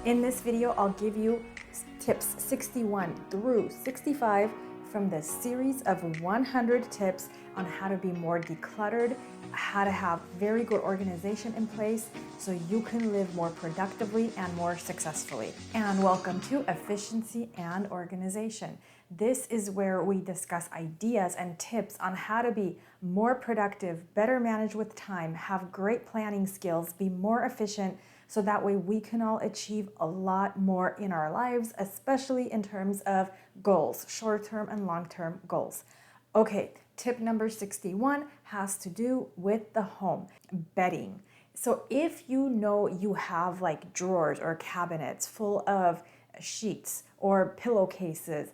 In this video, I'll give you tips 61 through 65 from the series of 100 tips on how to be more decluttered, how to have very good organization in place so you can live more productively and more successfully. And welcome to Efficiency and Organization. This is where we discuss ideas and tips on how to be more productive, better manage with time, have great planning skills, be more efficient, so that way we can all achieve a lot more in our lives, especially in terms of goals, short-term and long-term goals. Okay, tip number 61 has to do with the home, bedding. So if you know you have like drawers or cabinets full of sheets or pillowcases,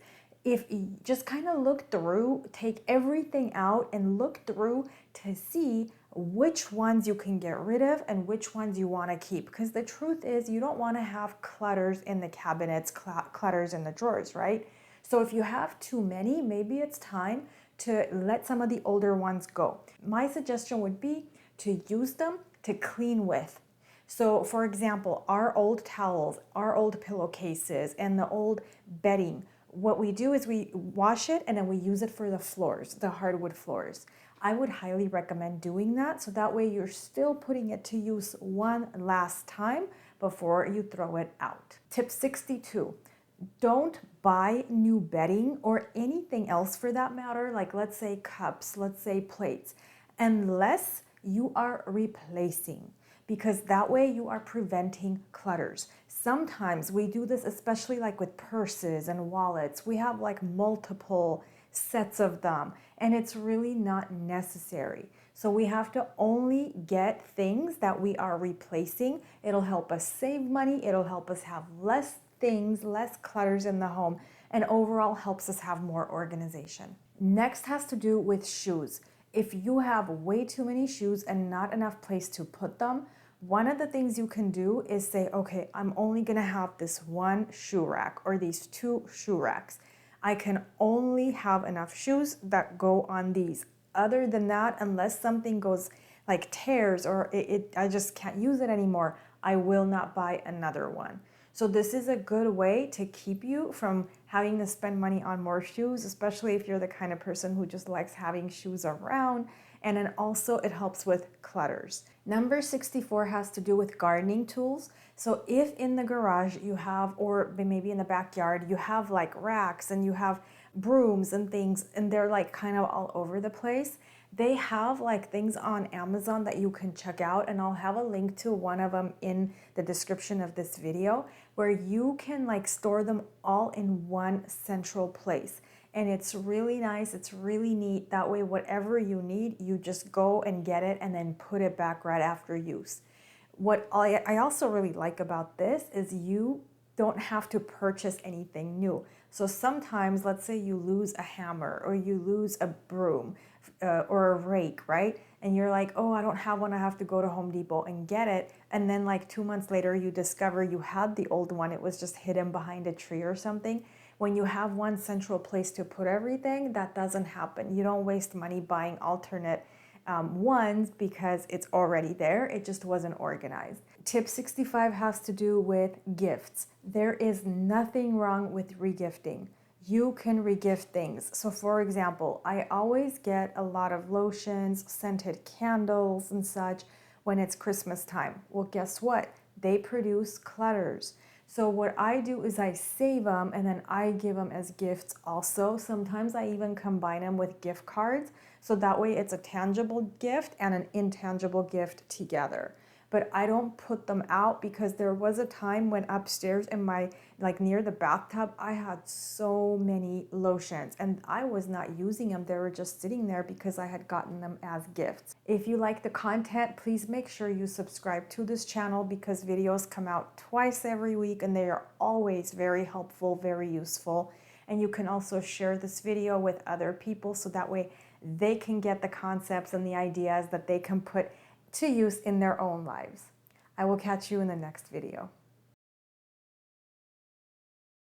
if you just kind of look through, take everything out and look through to see which ones you can get rid of and which ones you want to keep. Because the truth is you don't want to have clutters in the cabinets, clutters in the drawers, right? So if you have too many, maybe it's time to let some of the older ones go. My suggestion would be to use them to clean with. So for example, our old towels, our old pillowcases, and the old bedding, what we do is we wash it and then we use it for the floors, the hardwood floors. I would highly recommend doing that so that way you're still putting it to use one last time before you throw it out. Tip 62, don't buy new bedding or anything else for that matter, like let's say cups, let's say plates, unless you are replacing, because that way you are preventing clutters. Sometimes we do this, especially like with purses and wallets. We have like multiple sets of them and it's really not necessary. So we have to only get things that we are replacing. It'll help us save money. It'll help us have less things, less clutters in the home, and overall helps us have more organization. Next has to do with shoes. If you have way too many shoes and not enough place to put them, one of the things you can do is say, okay, I'm only gonna have this one shoe rack or these two shoe racks. I can only have enough shoes that go on these. Other than that, unless something goes like tears or I just can't use it anymore, I will not buy another one. So this is a good way to keep you from having to spend money on more shoes, especially if you're the kind of person who just likes having shoes around. And then also it helps with clutters. Number 64 has to do with gardening tools. So if in the garage you have, or maybe in the backyard, you have like racks and you have brooms and things, and they're like kind of all over the place, they have like things on Amazon that you can check out, and I'll have a link to one of them in the description of this video, where you can like store them all in one central place. And it's really nice, it's really neat. That way, whatever you need, you just go and get it and then put it back right after use. What I also really like about this is you don't have to purchase anything new. So sometimes, let's say you lose a hammer or you lose a broom or a rake, right? And you're like, oh, I don't have one, I have to go to Home Depot and get it. And then like 2 months later, you discover you had the old one. It was just hidden behind a tree or something. When you have one central place to put everything, that doesn't happen. You don't waste money buying alternate ones because it's already there. It just wasn't organized. Tip 65 has to do with gifts. There is nothing wrong with regifting. You can regift things. So for example, I always get a lot of lotions, scented candles and such when it's Christmas time. Well, guess what? They produce clutters. So what I do is I save them and then I give them as gifts also. Sometimes I even combine them with gift cards. So that way it's a tangible gift and an intangible gift together. But I don't put them out because there was a time when upstairs in my, like near the bathtub, I had so many lotions and I was not using them. They were just sitting there because I had gotten them as gifts. If you like the content, please make sure you subscribe to this channel because videos come out twice every week and they are always very helpful, very useful. And you can also share this video with other people so that way they can get the concepts and the ideas that they can put to use in their own lives. I will catch you in the next video.